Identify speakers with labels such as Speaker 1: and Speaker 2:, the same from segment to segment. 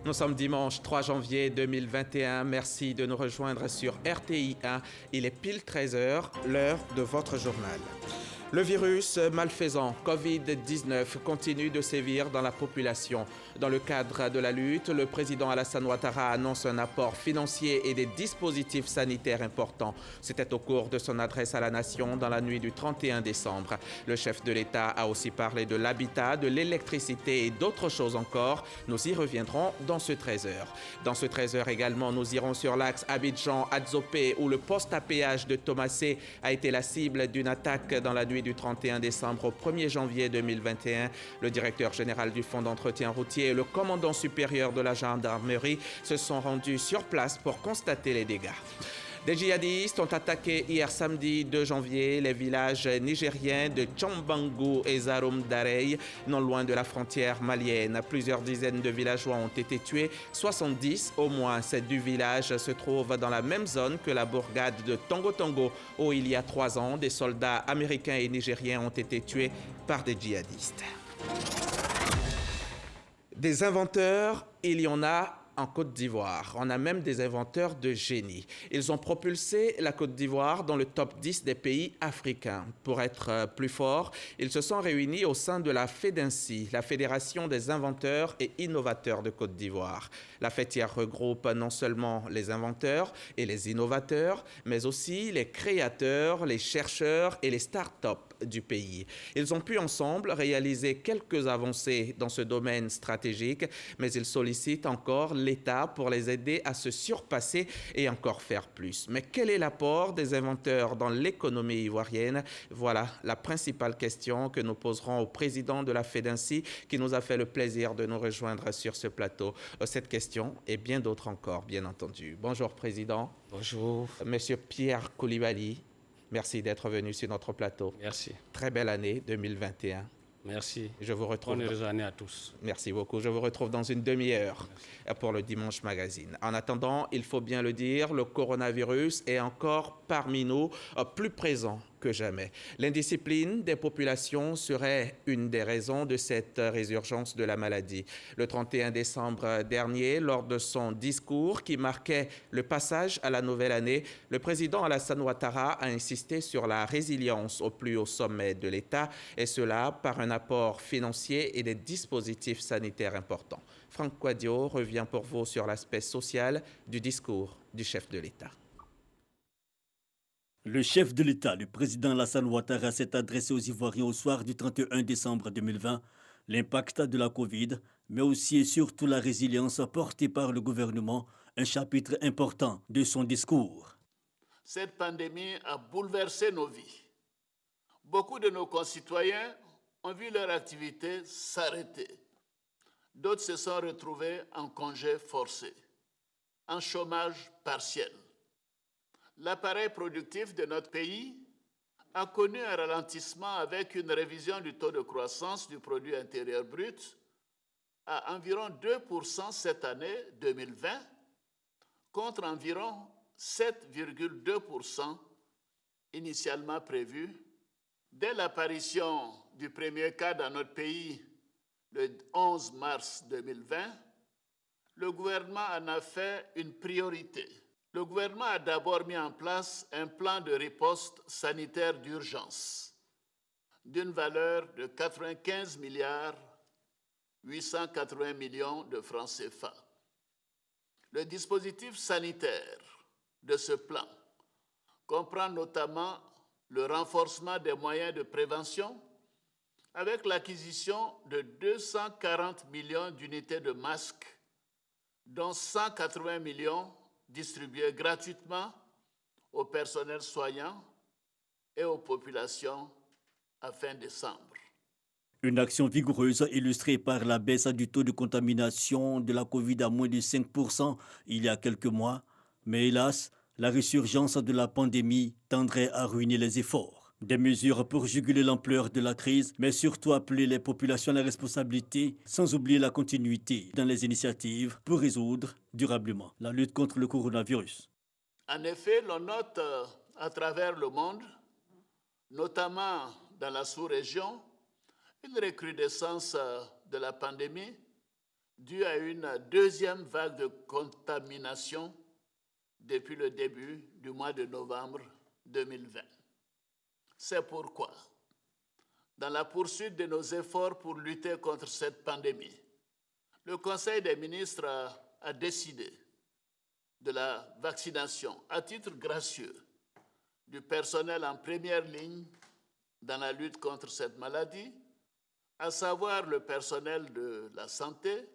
Speaker 1: Nous sommes dimanche 3 janvier 2021. Merci de nous rejoindre sur RTI 1. Il est pile 13 heures, l'heure de votre journal. Le virus malfaisant Covid-19 continue de sévir dans la population. Dans le cadre de la lutte, le président Alassane Ouattara annonce un apport financier et des dispositifs sanitaires importants. C'était au cours de son adresse à la nation dans la nuit du 31 décembre. Le chef de l'État a aussi parlé de l'habitat, de l'électricité et d'autres choses encore. Nous y reviendrons dans ce 13h. Dans ce 13h également, nous irons sur l'axe Abidjan-Adzopé où le poste à péage de Thomassé a été la cible d'une attaque dans la nuit du 31 décembre au 1er janvier 2021. Le directeur général du Fonds d'entretien routier et le commandant supérieur de la gendarmerie se sont rendus sur place pour constater les dégâts. Des djihadistes ont attaqué hier samedi 2 janvier les villages nigériens de Tchambangou et Zaroum Darey, non loin de la frontière malienne. Plusieurs dizaines de villageois ont été tués, 70 au moins. Ces deux villages se trouvent dans la même zone que la bourgade de Tongo Tongo, où il y a 3 ans, des soldats américains et nigériens ont été tués par des djihadistes. Des inventeurs, il y en a en Côte d'Ivoire. On a même des inventeurs de génie. Ils ont propulsé la Côte d'Ivoire dans le top 10 des pays africains. Pour être plus forts, ils se sont réunis au sein de la FEDINCI, la Fédération des inventeurs et innovateurs de Côte d'Ivoire. La fêtière regroupe non seulement les inventeurs et les innovateurs, mais aussi les créateurs, les chercheurs et les start-up du pays. Ils ont pu ensemble réaliser quelques avancées dans ce domaine stratégique, mais ils sollicitent encore l'État pour les aider à se surpasser et encore faire plus. Mais quel est l'apport des inventeurs dans l'économie ivoirienne? Voilà la principale question que nous poserons au président de la FEDINCI qui nous a fait le plaisir de nous rejoindre sur ce plateau. Cette question et bien d'autres encore, bien entendu. Bonjour Président.
Speaker 2: Bonjour.
Speaker 1: Monsieur Pierre Koulibaly, merci d'être venu sur notre plateau.
Speaker 2: Merci.
Speaker 1: Très belle année 2021.
Speaker 2: Merci.
Speaker 1: Je vous retrouve.
Speaker 2: Bonne année à tous.
Speaker 1: Merci beaucoup. Je vous retrouve dans une demi-heure pour le Dimanche Magazine. En attendant, il faut bien le dire, le coronavirus est encore parmi nous, plus présent que jamais. L'indiscipline des populations serait une des raisons de cette résurgence de la maladie. Le 31 décembre dernier, lors de son discours qui marquait le passage à la nouvelle année, le président Alassane Ouattara a insisté sur la résilience au plus haut sommet de l'État, et cela par un apport financier et des dispositifs sanitaires importants. Franck Quadio revient pour vous sur l'aspect social du discours du chef de l'État.
Speaker 3: Le chef de l'État, le président Alassane Ouattara, s'est adressé aux Ivoiriens au soir du 31 décembre 2020. L'impact de la Covid, mais aussi et surtout la résilience apportée par le gouvernement, un chapitre important de son discours.
Speaker 4: Cette pandémie a bouleversé nos vies. Beaucoup de nos concitoyens ont vu leur activité s'arrêter. D'autres se sont retrouvés en congé forcé, en chômage partiel. L'appareil productif de notre pays a connu un ralentissement avec une révision du taux de croissance du produit intérieur brut à environ 2% cette année 2020 contre environ 7,2% initialement prévu. Dès l'apparition du premier cas dans notre pays le 11 mars 2020, le gouvernement en a fait une priorité. Le gouvernement a d'abord mis en place un plan de riposte sanitaire d'urgence d'une valeur de 95 milliards 880 millions de francs CFA. Le dispositif sanitaire de ce plan comprend notamment le renforcement des moyens de prévention avec l'acquisition de 240 millions d'unités de masques, dont 180 millions distribués gratuitement au personnel soignant et aux populations à fin décembre.
Speaker 3: Une action vigoureuse illustrée par la baisse du taux de contamination de la Covid à moins de 5% il y a quelques mois. Mais hélas, la résurgence de la pandémie tendrait à ruiner les efforts. Des mesures pour juguler l'ampleur de la crise, mais surtout appeler les populations à la responsabilité, sans oublier la continuité dans les initiatives pour résoudre durablement la lutte contre le coronavirus.
Speaker 4: En effet, l'on note à travers le monde, notamment dans la sous-région, une recrudescence de la pandémie due à une deuxième vague de contamination depuis le début du mois de novembre 2020. C'est pourquoi, dans la poursuite de nos efforts pour lutter contre cette pandémie, le Conseil des ministres a décidé de la vaccination à titre gracieux du personnel en première ligne dans la lutte contre cette maladie, à savoir le personnel de la santé,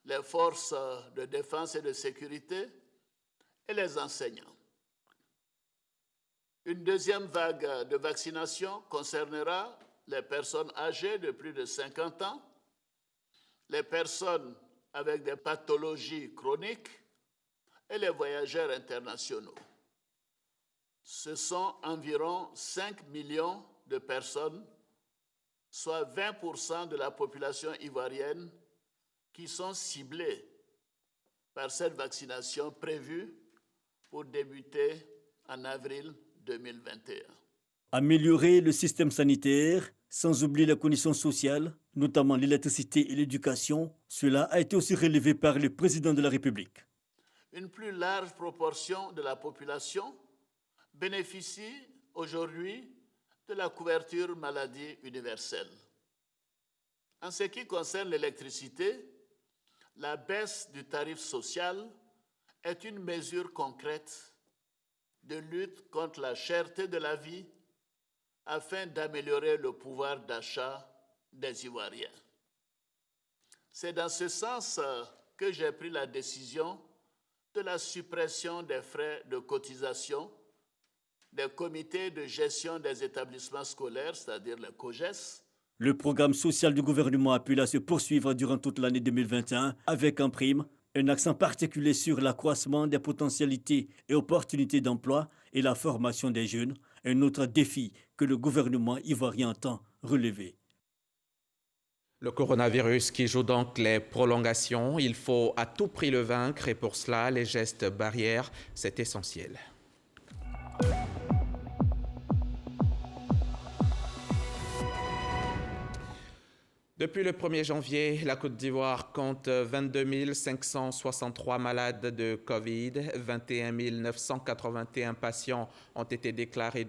Speaker 4: les forces de défense et de sécurité et les enseignants. Une deuxième vague de vaccination concernera les personnes âgées de plus de 50 ans, les personnes avec des pathologies chroniques et les voyageurs internationaux. Ce sont environ 5 millions de personnes, soit 20% de la population ivoirienne, qui sont ciblées par cette vaccination prévue pour débuter en avril 2021.
Speaker 3: Améliorer le système sanitaire, sans oublier les conditions sociales, notamment l'électricité et l'éducation, cela a été aussi relevé par le président de la République.
Speaker 4: Une plus large proportion de la population bénéficie aujourd'hui de la couverture maladie universelle. En ce qui concerne l'électricité, la baisse du tarif social est une mesure concrète de lutte contre la cherté de la vie afin d'améliorer le pouvoir d'achat des Ivoiriens. C'est dans ce sens que j'ai pris la décision de la suppression des frais de cotisation des comités de gestion des établissements scolaires, c'est-à-dire le COGES.
Speaker 3: Le programme social du gouvernement a pu se poursuivre durant toute l'année 2021 avec en prime un accent particulier sur l'accroissement des potentialités et opportunités d'emploi et la formation des jeunes, un autre défi que le gouvernement ivoirien entend relever.
Speaker 1: Le coronavirus qui joue donc les prolongations, il faut à tout prix le vaincre et pour cela, les gestes barrières, c'est essentiel. Depuis le 1er janvier, la Côte d'Ivoire compte 22 563 malades de Covid. 21 981 patients ont été déclarés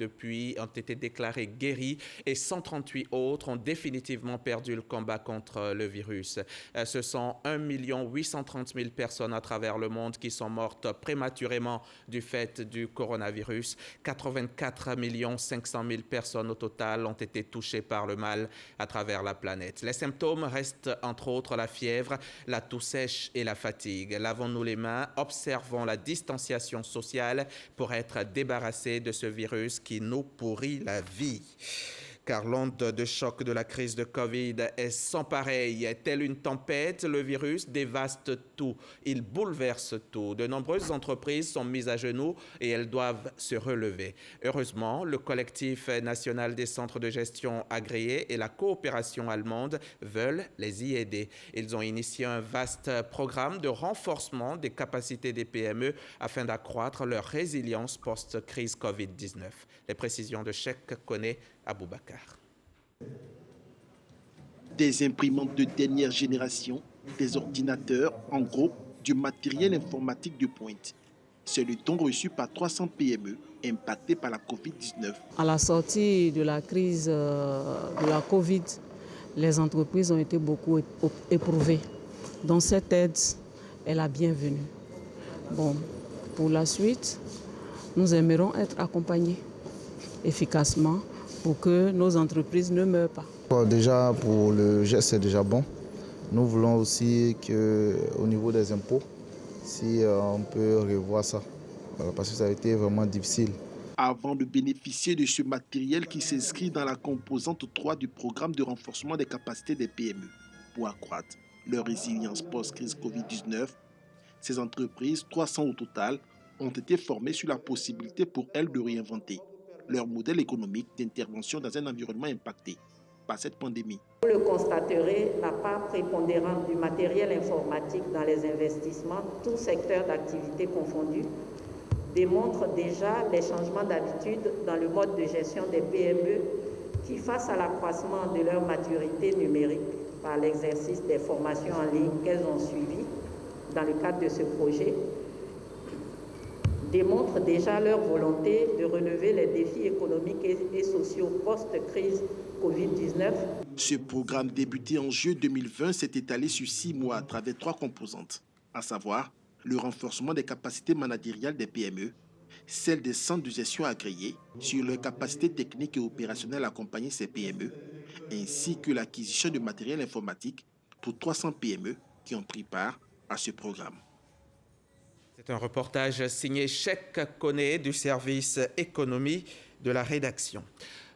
Speaker 1: guéris et 138 autres ont définitivement perdu le combat contre le virus. Ce sont 1 830 000 personnes à travers le monde qui sont mortes prématurément du fait du coronavirus. 84 500 000 personnes au total ont été touchées par le mal à travers la planète. Les symptômes restent entre autres la fièvre, la toux sèche et la fatigue. Lavons-nous les mains, observons la distanciation sociale pour être débarrassés de ce virus qui nous pourrit la vie. Car l'onde de choc de la crise de Covid est sans pareil. Telle une tempête, le virus dévaste tout. Il bouleverse tout. De nombreuses entreprises sont mises à genoux et elles doivent se relever. Heureusement, le collectif national des centres de gestion agréés et la coopération allemande veulent les y aider. Ils ont initié un vaste programme de renforcement des capacités des PME afin d'accroître leur résilience post-crise Covid-19. Les précisions de Cheikh Koné Aboubakar.
Speaker 5: Des imprimantes de dernière génération, des ordinateurs, en gros, du matériel informatique de pointe. C'est le don reçu par 300 PME impactées par la Covid-19.
Speaker 6: À la sortie de la crise de la Covid, les entreprises ont été beaucoup éprouvées. Donc cette aide est la bienvenue. Bon, pour la suite, nous aimerons être accompagnés efficacement pour que nos entreprises ne meurent pas.
Speaker 7: Déjà, pour le geste, c'est déjà bon. Nous voulons aussi qu'au niveau des impôts, si on peut revoir ça, parce que ça a été vraiment difficile.
Speaker 5: Avant de bénéficier de ce matériel qui s'inscrit dans la composante 3 du programme de renforcement des capacités des PME, pour accroître leur résilience post-crise Covid-19, ces entreprises, 300 au total, ont été formées sur la possibilité pour elles de réinventer leur modèle économique d'intervention dans un environnement impacté par cette pandémie.
Speaker 8: Vous le constaterez, la part prépondérante du matériel informatique dans les investissements, tous secteurs d'activité confondus, démontre déjà les changements d'habitude dans le mode de gestion des PME qui, face à l'accroissement de leur maturité numérique, par l'exercice des formations en ligne qu'elles ont suivies dans le cadre de ce projet, démontrent déjà leur volonté de relever les défis économiques et sociaux post-crise Covid-19.
Speaker 5: Ce programme débuté en juillet 2020 s'est étalé sur 6 mois à travers 3 composantes, à savoir le renforcement des capacités managériales des PME, celle des centres de gestion agréés sur leurs capacités techniques et opérationnelles à accompagner ces PME, ainsi que l'acquisition de matériel informatique pour 300 PME qui ont pris part à ce programme.
Speaker 1: C'est un reportage signé Cheikh Koné du service économie de la rédaction.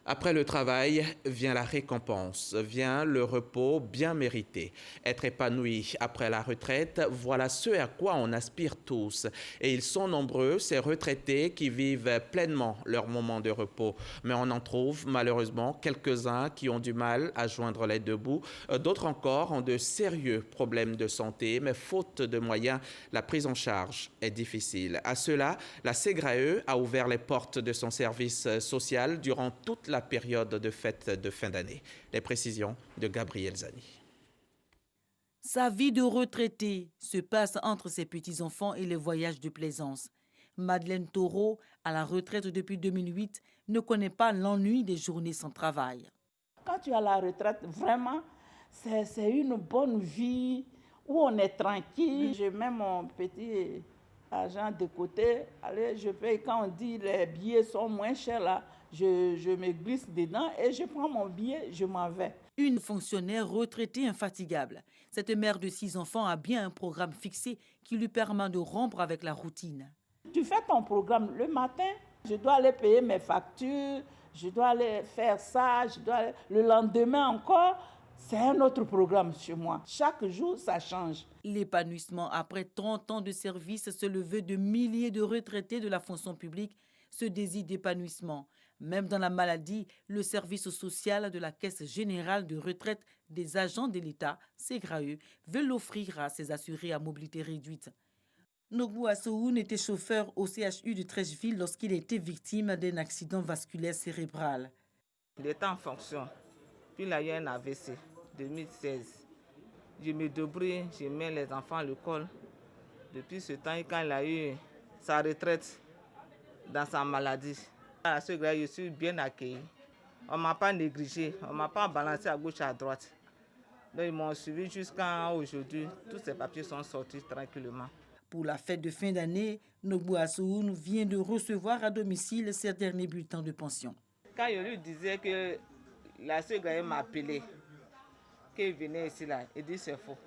Speaker 1: Après le travail, vient la récompense, vient le repos bien mérité. Être épanoui après la retraite, voilà ce à quoi on aspire tous. Et ils sont nombreux, ces retraités qui vivent pleinement leur moment de repos. Mais on en trouve malheureusement quelques-uns qui ont du mal à joindre les deux bouts. D'autres encore ont de sérieux problèmes de santé, mais faute de moyens, la prise en charge est difficile. À cela, la SEGRAE a ouvert les portes de son service social durant toute la période de fête de fin d'année. Les précisions de Gabriel Zani.
Speaker 9: Sa vie de retraité se passe entre ses petits-enfants et les voyages de plaisance. Madeleine Taureau, à la retraite depuis 2008, ne connaît pas l'ennui des journées sans travail.
Speaker 10: Quand tu es à la retraite, vraiment, c'est une bonne vie où on est tranquille. Je mets mon petit argent de côté. Allez, je paye quand on dit les billets sont moins chers là. Je me glisse dedans et je prends mon billet, je m'en vais.
Speaker 9: Une fonctionnaire retraitée infatigable. Cette mère de 6 enfants a bien un programme fixé qui lui permet de rompre avec la routine.
Speaker 10: Tu fais ton programme le matin, je dois aller payer mes factures, je dois aller faire ça, le lendemain encore. C'est un autre programme chez moi. Chaque jour, ça change.
Speaker 9: L'épanouissement après 30 ans de service, c'est le vœu de milliers de retraités de la fonction publique, ce désir d'épanouissement. Même dans la maladie, le service social de la Caisse générale de retraite des agents de l'État, SEGRAE, veut l'offrir à ses assurés à mobilité réduite. Nogbou Assoun était chauffeur au CHU de Trècheville lorsqu'il était victime d'un accident vasculaire cérébral.
Speaker 11: Il était en fonction, puis il a eu un AVC, 2016. Je me débrouille, je mets les enfants à l'école. Depuis ce temps, quand il a eu sa retraite dans sa maladie, à ce grade, je suis bien accueilli. On ne m'a pas négligé, on ne m'a pas balancé à gauche et à droite. Donc ils m'ont suivi jusqu'à aujourd'hui. Tous ces papiers sont sortis tranquillement.
Speaker 9: Pour la fête de fin d'année, Nogbou Assoun vient de recevoir à domicile ses derniers bulletins de pension.
Speaker 11: Quand je lui disais que la SEGRAE m'a appelé, qu'il venait ici, là, il dit c'est faux.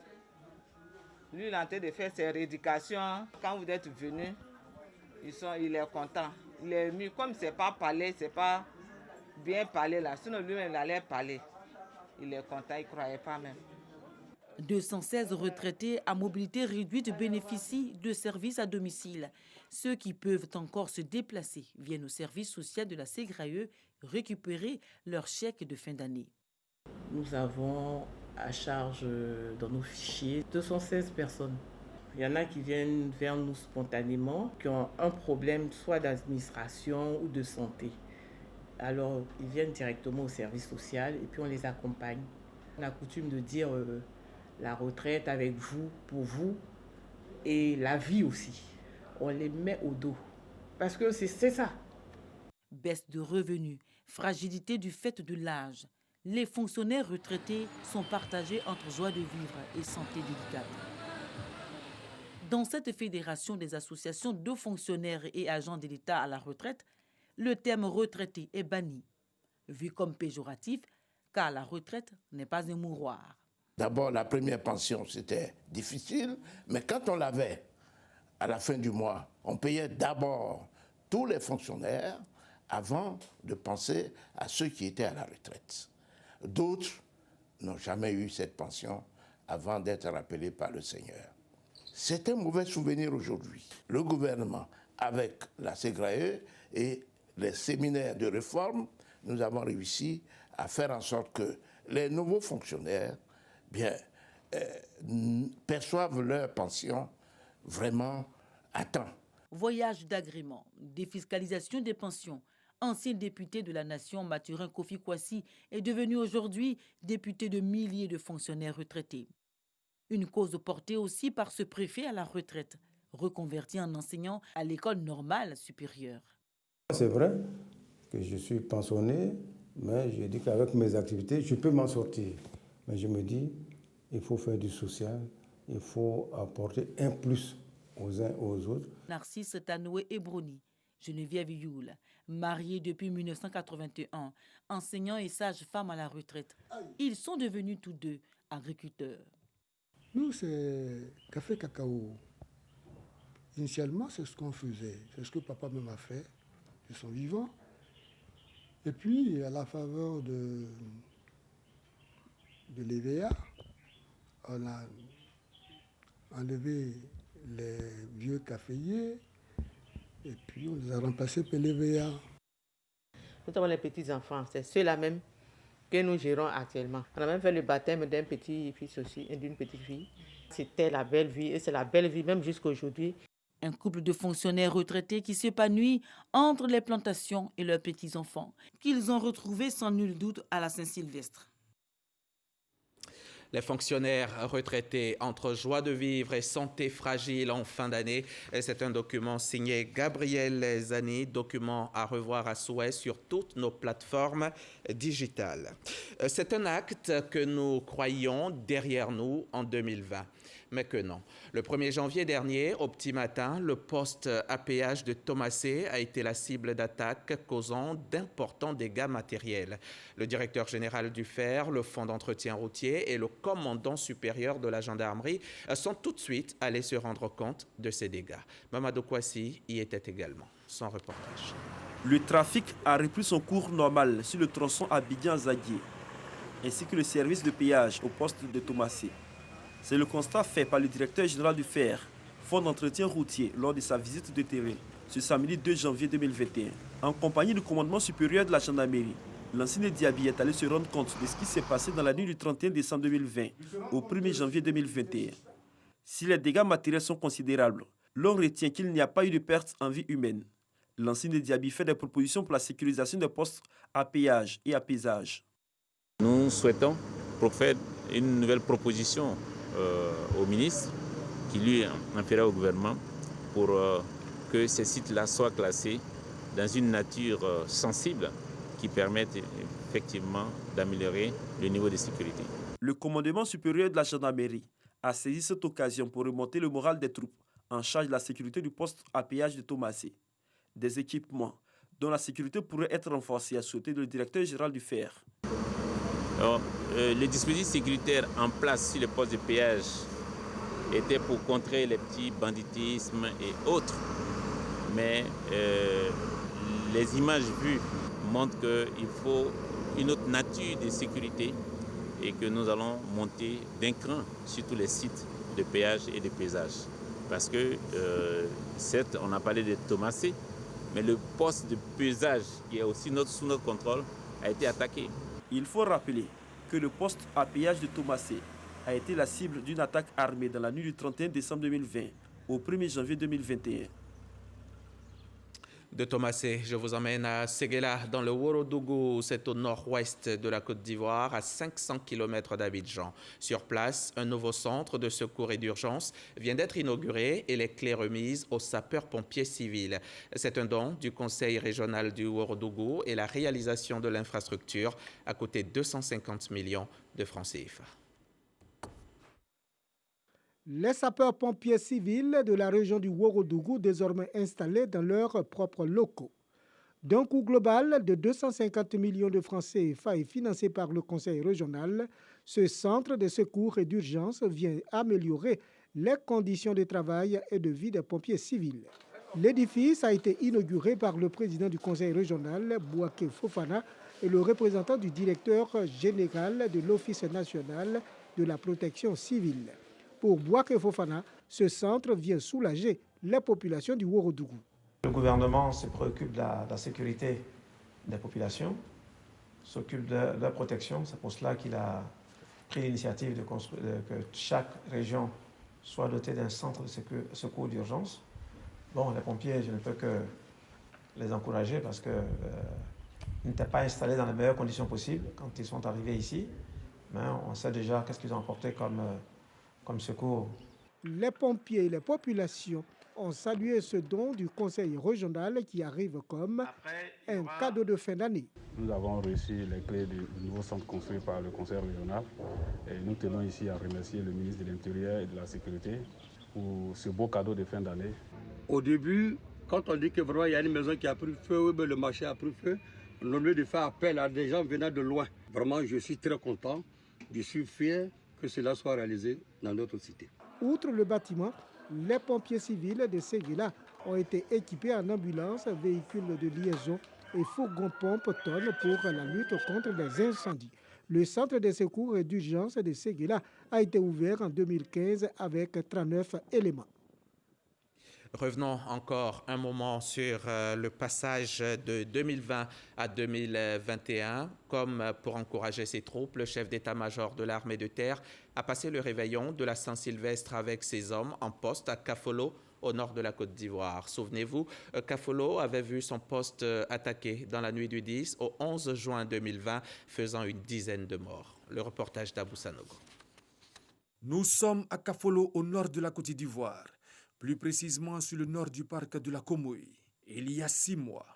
Speaker 11: Lui, il est en train de faire ses rééducations. Quand vous êtes venus, il est content. Il est ému. Comme c'est pas parlé, c'est pas bien parlé là. Sinon, lui-même, il allait parler. Il est content, il ne croyait pas même.
Speaker 9: 216 retraités à mobilité réduite bénéficient de services à domicile. Ceux qui peuvent encore se déplacer viennent au service social de la SEGRAE récupérer leur chèque de fin d'année.
Speaker 12: Nous avons à charge dans nos fichiers 216 personnes. Il y en a qui viennent vers nous spontanément, qui ont un problème soit d'administration ou de santé. Alors, ils viennent directement au service social et puis on les accompagne. On a coutume de dire la retraite avec vous, pour vous, et la vie aussi. On les met au dos. Parce que c'est ça.
Speaker 9: Baisse de revenus, fragilité du fait de l'âge. Les fonctionnaires retraités sont partagés entre joie de vivre et santé délicate. Dans cette fédération des associations de fonctionnaires et agents de l'État à la retraite, le terme retraité est banni, vu comme péjoratif, car la retraite n'est pas un mouroir.
Speaker 13: D'abord, la première pension, c'était difficile, mais quand on l'avait à la fin du mois, on payait d'abord tous les fonctionnaires avant de penser à ceux qui étaient à la retraite. D'autres n'ont jamais eu cette pension avant d'être rappelés par le Seigneur. C'est un mauvais souvenir aujourd'hui. Le gouvernement, avec la SEGRAE et les séminaires de réforme, nous avons réussi à faire en sorte que les nouveaux fonctionnaires perçoivent leur pension vraiment à temps.
Speaker 9: Voyage d'agrément, défiscalisation des pensions, ancien député de la nation Mathurin Kofi Kwasi, est devenu aujourd'hui député de milliers de fonctionnaires retraités. Une cause portée aussi par ce préfet à la retraite, reconverti en enseignant à l'école normale supérieure.
Speaker 14: C'est vrai que je suis pensionné, mais je dis qu'avec mes activités, je peux m'en sortir. Mais je me dis, il faut faire du social, il faut apporter un plus aux uns aux autres.
Speaker 9: Narcisse Tanoué Ebroni, Geneviève Youl, mariée depuis 1981, enseignant et sage-femme à la retraite. Ils sont devenus tous deux agriculteurs.
Speaker 15: Nous, c'est café cacao. Initialement, c'est ce qu'on faisait. C'est ce que papa me m'a fait de son vivant. Et puis, à la faveur de l'EVA, on a enlevé les vieux caféiers et puis on les a remplacés par l'EVA.
Speaker 16: Nous avons les petits-enfants, c'est ceux-là même que nous gérons actuellement. On a même fait le baptême d'un petit-fils aussi et d'une petite fille. C'était la belle vie et c'est la belle vie même jusqu'à aujourd'hui.
Speaker 9: Un couple de fonctionnaires retraités qui s'épanouit entre les plantations et leurs petits-enfants, qu'ils ont retrouvés sans nul doute à la Saint-Sylvestre.
Speaker 1: Les fonctionnaires retraités entre joie de vivre et santé fragile en fin d'année. C'est un document signé Gabriel Zani, document à revoir à souhait sur toutes nos plateformes digitales. C'est un acte que nous croyions derrière nous en 2020. Mais que non. Le 1er janvier dernier, au petit matin, le poste à péage de Thomasé a été la cible d'attaques causant d'importants dégâts matériels. Le directeur général du FER, le fonds d'entretien routier et le commandant supérieur de la gendarmerie sont tout de suite allés se rendre compte de ces dégâts. Mamadou Kwasi y était également. Son reportage.
Speaker 17: Le trafic a repris son cours normal sur le tronçon Abidjan-Zaguié, ainsi que le service de péage au poste de Thomasé. C'est le constat fait par le directeur général du FER, fonds d'entretien routier, lors de sa visite de terrain ce samedi 2 janvier 2021. En compagnie du commandement supérieur de la gendarmerie, l'ancien Diaby est allé se rendre compte de ce qui s'est passé dans la nuit du 31 décembre 2020 au 1er janvier 2021. Si les dégâts matériels sont considérables, l'on retient qu'il n'y a pas eu de perte en vie humaine. L'ancien Diaby fait des propositions pour la sécurisation des postes à péage et à paysage.
Speaker 18: Nous souhaitons faire une nouvelle proposition au ministre, qui lui en fera au gouvernement, pour que ces sites-là soient classés dans une nature sensible qui permette effectivement d'améliorer le niveau de sécurité.
Speaker 17: Le commandement supérieur de la gendarmerie a saisi cette occasion pour remonter le moral des troupes en charge de la sécurité du poste à péage de Thomasé. Des équipements dont la sécurité pourrait être renforcée, a souhaité le directeur général du FER.
Speaker 18: Alors, les dispositifs sécuritaires en place sur les postes de péage étaient pour contrer les petits banditismes et autres. Mais les images vues montrent qu'il faut une autre nature de sécurité et que nous allons monter d'un cran sur tous les sites de péage et de paysage. Parce que, certes, on a parlé de Thomasé, mais le poste de paysage qui est aussi sous notre contrôle a été attaqué.
Speaker 17: Il faut rappeler que le poste à péage de Thomasé a été la cible d'une attaque armée dans la nuit du 31 décembre 2020 au 1er janvier 2021.
Speaker 1: De Thomasé, je vous emmène à Séguéla, dans le Ouorodougou. C'est au nord-ouest de la Côte d'Ivoire, à 500 km d'Abidjan. Sur place, un nouveau centre de secours et d'urgence vient d'être inauguré et les clés remises aux sapeurs-pompiers civils. C'est un don du Conseil régional du Ouorodougou et la réalisation de l'infrastructure a coûté 250 millions de francs CFA.
Speaker 19: Les sapeurs-pompiers civils de la région du Ouorodougou désormais installés dans leurs propres locaux. D'un coût global de 250 millions de francs CFA et financé par le Conseil régional, ce centre de secours et d'urgence vient améliorer les conditions de travail et de vie des pompiers civils. L'édifice a été inauguré par le président du Conseil régional, Bouaké Fofana, et le représentant du directeur général de l'Office national de la protection civile. Pour Bouaké Fofana, ce centre vient soulager les populations du Ouorodougou.
Speaker 20: Le gouvernement se préoccupe de la sécurité des populations, s'occupe de la protection. C'est pour cela qu'il a pris l'initiative que chaque région soit dotée d'un centre de secours d'urgence. Bon, les pompiers, je ne peux que les encourager parce qu'ils n'étaient pas installés dans les meilleures conditions possibles quand ils sont arrivés ici. Mais on sait déjà qu'est-ce qu'ils ont apporté comme secours.
Speaker 19: Les pompiers et les populations ont salué ce don du conseil régional qui arrive comme un cadeau de fin d'année.
Speaker 21: Nous avons reçu les clés du nouveau centre construit par le conseil régional et nous tenons ici à remercier le ministre de l'Intérieur et de la Sécurité pour ce beau cadeau de fin d'année.
Speaker 22: Au début, quand on dit que vraiment il y a une maison qui a pris feu, le marché a pris feu, on a lieu de faire appel à des gens venant de loin. Vraiment, je suis très content, je suis fier que cela soit réalisé dans notre cité.
Speaker 19: Outre le bâtiment, les pompiers civils de Séguéla ont été équipés en ambulance, véhicules de liaison et fourgons pompe-tonnes pour la lutte contre les incendies. Le centre de secours et d'urgence de Séguéla a été ouvert en 2015 avec 39 éléments.
Speaker 1: Revenons encore un moment sur le passage de 2020 à 2021. Comme pour encourager ses troupes, le chef d'état-major de l'armée de terre a passé le réveillon de la Saint-Sylvestre avec ses hommes en poste à Kafolo, au nord de la Côte d'Ivoire. Souvenez-vous, Kafolo avait vu son poste attaqué dans la nuit du 10 au 11 juin 2020, faisant une dizaine de morts. Le reportage d'Abou Sanogo.
Speaker 23: Nous sommes à Kafolo, au nord de la Côte d'Ivoire. Plus précisément sur le nord du parc de la Comoï. Il y a 6 mois,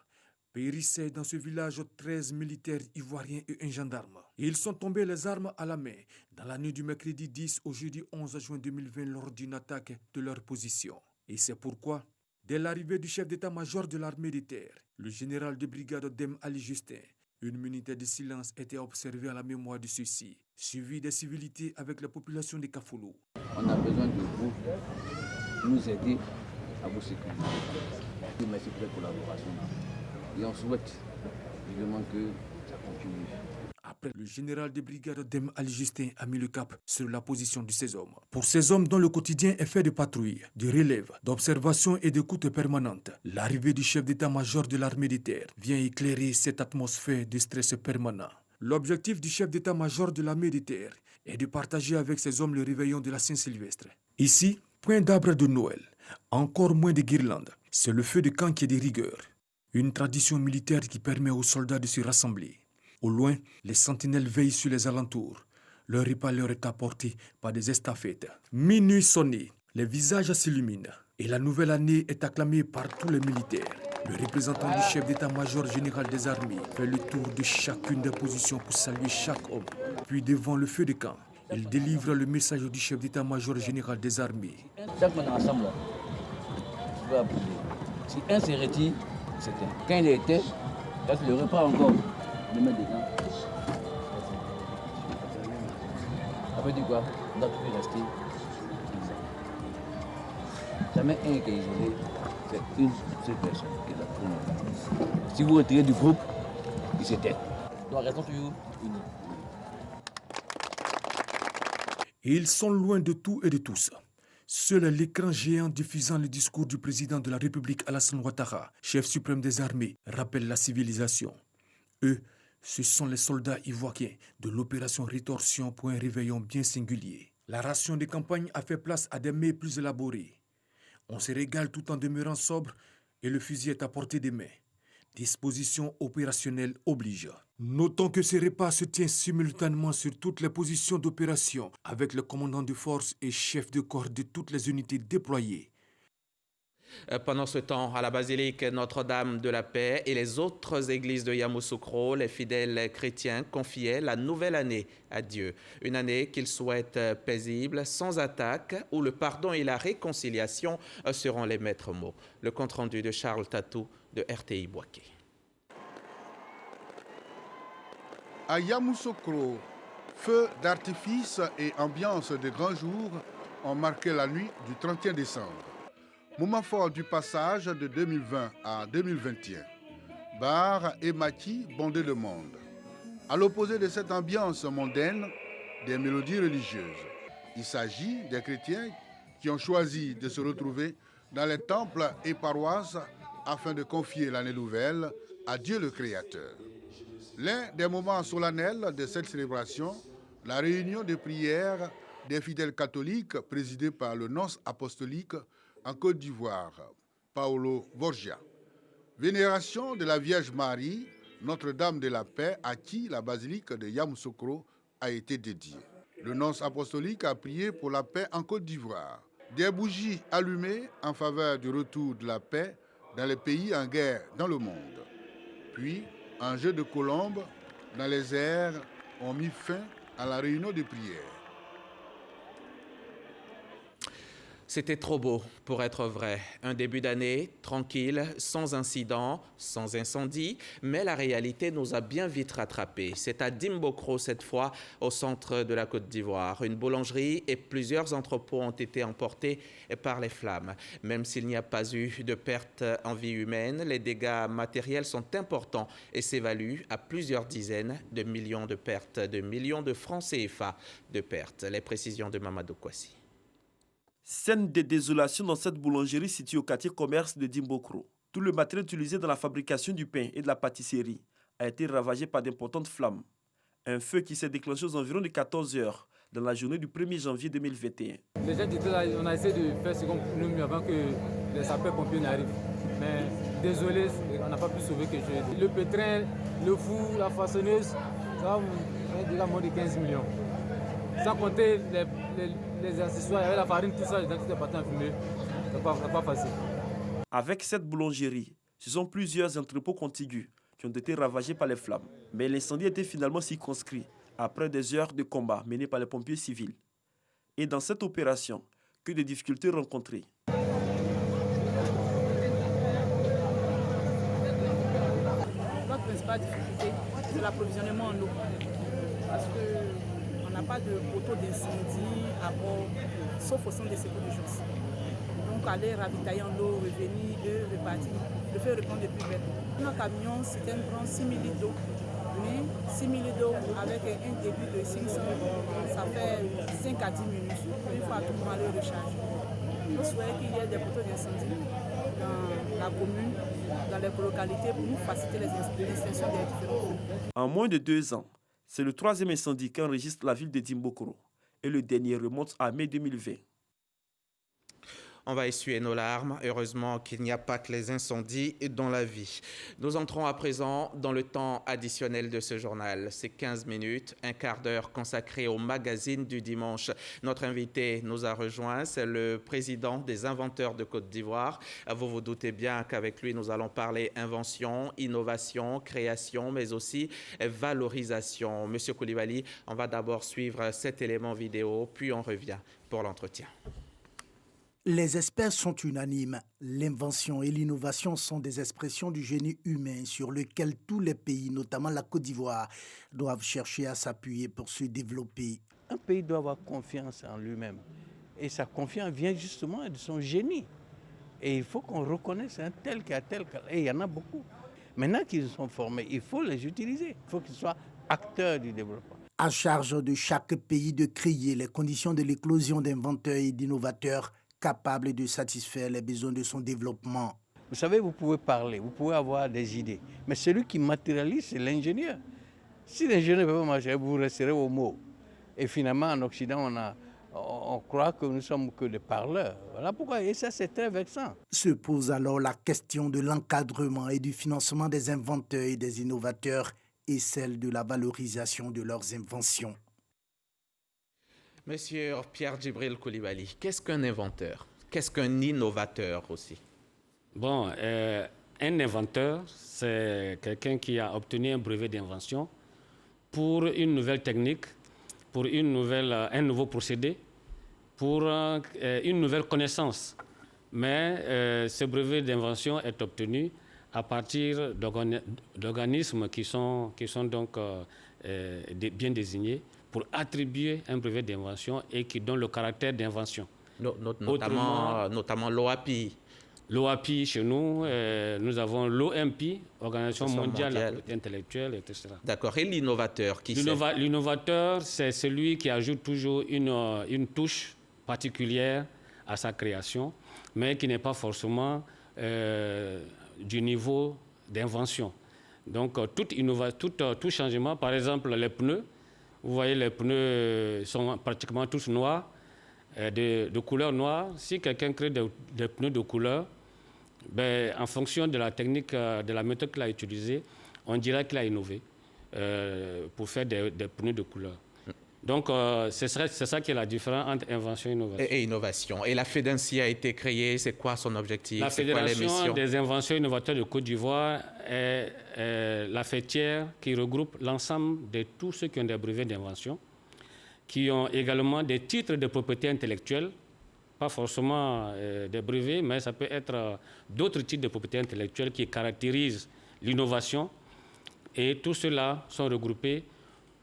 Speaker 23: périssaient dans ce village 13 militaires ivoiriens et un gendarme. Ils sont tombés les armes à la main dans la nuit du mercredi 10 au jeudi 11 juin 2020 lors d'une attaque de leur position. Et c'est pourquoi, dès l'arrivée du chef d'état-major de l'armée de terre, le général de brigade Dem Ali Justin, une minute de silence était observée à la mémoire de ceux-ci, suivi des civilités avec la population de Kafolo.
Speaker 24: On a besoin de vous nous aider à vous sécuriser. Merci pour la collaboration. Et on souhaite évidemment que ça continue.
Speaker 23: Après, le général de brigade Dem Ali Justin a mis le cap sur la position de ces hommes. Pour ces hommes dont le quotidien est fait de patrouilles, de relèves, d'observations et d'écoute permanentes, l'arrivée du chef d'état-major de l'armée de terre vient éclairer cette atmosphère de stress permanent. L'objectif du chef d'état-major de l'armée de terre est de partager avec ces hommes le réveillon de la Saint-Sylvestre. Ici, point d'arbre de Noël, encore moins de guirlandes. C'est le feu de camp qui est de rigueur. Une tradition militaire qui permet aux soldats de se rassembler. Au loin, les sentinelles veillent sur les alentours. Leur repas leur est apporté par des estafettes. Minuit sonné, les visages s'illuminent et la nouvelle année est acclamée par tous les militaires. Le représentant du chef d'état-major général des armées fait le tour de chacune des positions pour saluer chaque homme. Puis devant le feu de camp, il délivre le message du chef d'état-major général des armées.
Speaker 24: Chaque fois ensemble, je peux applaudir. Si un se retire, c'est un. Quand il était, quand il le reprend encore, le met dedans. Après, du quoi, on doit toujours rester. Jamais un qui est isolé, c'est une seule personne qui est là pour nous. Si vous retirez du groupe, il s'éteint. Donc restons toujours unis.
Speaker 23: Ils sont loin de tout et de tous. Seul l'écran géant diffusant le discours du président de la République Alassane Ouattara, chef suprême des armées, rappelle la civilisation. Eux, ce sont les soldats ivoiriens de l'opération Rétorsion pour un réveillon bien singulier. La ration de campagne a fait place à des mets plus élaborés. On se régale tout en demeurant sobre et le fusil est à portée des mains. Disposition opérationnelle oblige. Notons que ce repas se tient simultanément sur toutes les positions d'opération avec le commandant de force et chef de corps de toutes les unités déployées.
Speaker 1: Pendant ce temps, à la basilique Notre-Dame de la Paix et les autres églises de Yamoussoukro, les fidèles chrétiens confiaient la nouvelle année à Dieu. Une année qu'ils souhaitent paisible, sans attaque, où le pardon et la réconciliation seront les maîtres mots. Le compte-rendu de Charles Tatou de RTI Boaké.
Speaker 25: À Yamoussoukro, feux d'artifice et ambiance de grand jour ont marqué la nuit du 31 décembre. Moment fort du passage de 2020 à 2021. Bars et maquis bondés de monde. À l'opposé de cette ambiance mondaine, des mélodies religieuses. Il s'agit des chrétiens qui ont choisi de se retrouver dans les temples et paroisses afin de confier l'année nouvelle à Dieu le Créateur. L'un des moments solennels de cette célébration, la réunion de prière des fidèles catholiques présidée par le nonce apostolique en Côte d'Ivoire, Paolo Borgia. Vénération de la Vierge Marie, Notre-Dame de la Paix, à qui la basilique de Yamoussoukro a été dédiée. Le nonce apostolique a prié pour la paix en Côte d'Ivoire. Des bougies allumées en faveur du retour de la paix dans les pays en guerre dans le monde. Puis, un jeu de colombes dans les airs ont mis fin à la réunion de prière.
Speaker 1: C'était trop beau pour être vrai. Un début d'année tranquille, sans incident, sans incendie, mais la réalité nous a bien vite rattrapés. C'est à Dimbokro cette fois, au centre de la Côte d'Ivoire. Une boulangerie et plusieurs entrepôts ont été emportés par les flammes. Même s'il n'y a pas eu de pertes en vie humaine, les dégâts matériels sont importants et s'évaluent à plusieurs dizaines de millions de pertes, de millions de francs CFA de pertes. Les précisions de Mamadou Kwasi.
Speaker 17: Scène de désolation dans cette boulangerie située au quartier commerce de Dimbokro. Tout le matériel utilisé dans la fabrication du pain et de la pâtisserie a été ravagé par d'importantes flammes. Un feu qui s'est déclenché aux environs de 14 heures dans la journée du 1er janvier 2021.
Speaker 2: Les gens étaient là, on a essayé de faire ce qu'on pouvait mieux avant que les sapeurs-pompiers n'arrivent. Mais désolé, on n'a pas pu sauver quelque chose. Le pétrin, le four, la façonneuse, ça va vous déjà moins de 15 millions. Sans compter les accessoires, il y avait la farine, tout ça, tout est parti en fumée. C'est pas facile.
Speaker 17: Avec cette boulangerie, ce sont plusieurs entrepôts contigus qui ont été ravagés par les flammes. Mais l'incendie était finalement circonscrit après des heures de combat menées par les pompiers civils. Et dans cette opération, que de difficultés rencontrées.
Speaker 3: Notre principale difficulté, c'est l'approvisionnement en eau. Parce qu'on n'a pas de poteau d'incendie à bord, sauf au centre de secours d'urgence. Donc aller ravitailler en eau, revenir, repartir, le feu répond depuis belle. Notre camion, c'était prend 6 000 litres d'eau. Mais 6 000 litres d'eau avec un débit de 500, ça fait 5 à 10 minutes. Il faut à tout moment aller recharger. Nous souhaitons qu'il y ait des poteaux d'incendie dans la commune, dans les localités pour nous faciliter l'extinction des différents feux.
Speaker 17: En moins de 2 ans, c'est le 3e incendie qu'enregistre la ville de Dimbokro et le dernier remonte à mai 2020.
Speaker 1: On va essuyer nos larmes. Heureusement qu'il n'y a pas que les incendies dans la vie. Nous entrons à présent dans le temps additionnel de ce journal. C'est 15 minutes, un quart d'heure consacré au magazine du dimanche. Notre invité nous a rejoint, c'est le président des inventeurs de Côte d'Ivoire. Vous vous doutez bien qu'avec lui, nous allons parler invention, innovation, création, mais aussi valorisation. Monsieur Koulibaly, on va d'abord suivre cet élément vidéo, puis on revient pour l'entretien.
Speaker 4: Les experts sont unanimes. L'invention et l'innovation sont des expressions du génie humain sur lequel tous les pays, notamment la Côte d'Ivoire, doivent chercher à s'appuyer pour se développer.
Speaker 6: Un pays doit avoir confiance en lui-même. Et sa confiance vient justement de son génie. Et il faut qu'on reconnaisse un tel qui a tel. Et il y en a beaucoup. Maintenant qu'ils sont formés, il faut les utiliser. Il faut qu'ils soient acteurs du développement.
Speaker 4: À charge de chaque pays de créer les conditions de l'éclosion d'inventeurs et d'innovateurs capable de satisfaire les besoins de son développement.
Speaker 6: Vous savez, vous pouvez parler, vous pouvez avoir des idées, mais celui qui matérialise, c'est l'ingénieur. Si l'ingénieur ne peut pas marcher, vous resterez au mot. Et finalement, en Occident, on croit que nous ne sommes que des parleurs. Voilà pourquoi, et ça, c'est très vexant.
Speaker 4: Se pose alors la question de l'encadrement et du financement des inventeurs et des innovateurs et celle de la valorisation de leurs inventions.
Speaker 1: Monsieur Pierre Djibril Koulibaly, qu'est-ce qu'un inventeur? Qu'est-ce qu'un innovateur aussi?
Speaker 7: Bon, un inventeur, c'est quelqu'un qui a obtenu un brevet d'invention pour une nouvelle technique, pour un nouveau procédé, pour une nouvelle connaissance. Mais ce brevet d'invention est obtenu à partir d'organismes qui sont donc bien désignés pour attribuer un brevet d'invention et qui donne le caractère d'invention.
Speaker 1: Notamment l'OAPI.
Speaker 7: L'OAPI, chez nous, nous avons l'OMP, Organisation mondiale de la propriété intellectuelle, etc.
Speaker 1: D'accord. Et l'innovateur, qui c'est?
Speaker 7: L'innovateur, c'est celui qui ajoute toujours une touche particulière à sa création, mais qui n'est pas forcément du niveau d'invention. Donc, tout changement, par exemple, les pneus, vous voyez, les pneus sont pratiquement tous noirs, de couleur noire. Si quelqu'un crée des pneus de couleur En fonction de la technique, de la méthode qu'il a utilisée, on dirait qu'il a innové pour faire des pneus de couleur. Donc, c'est ça qui est la différence entre invention et innovation.
Speaker 1: Et innovation. Et la FEDINCI a été créée, c'est quoi son objectif?
Speaker 7: La Fédération des inventions innovateurs de Côte d'Ivoire est la fêtière qui regroupe l'ensemble de tous ceux qui ont des brevets d'invention, qui ont également des titres de propriété intellectuelle, pas forcément des brevets, mais ça peut être d'autres titres de propriété intellectuelle qui caractérisent l'innovation. Et tous ceux-là sont regroupés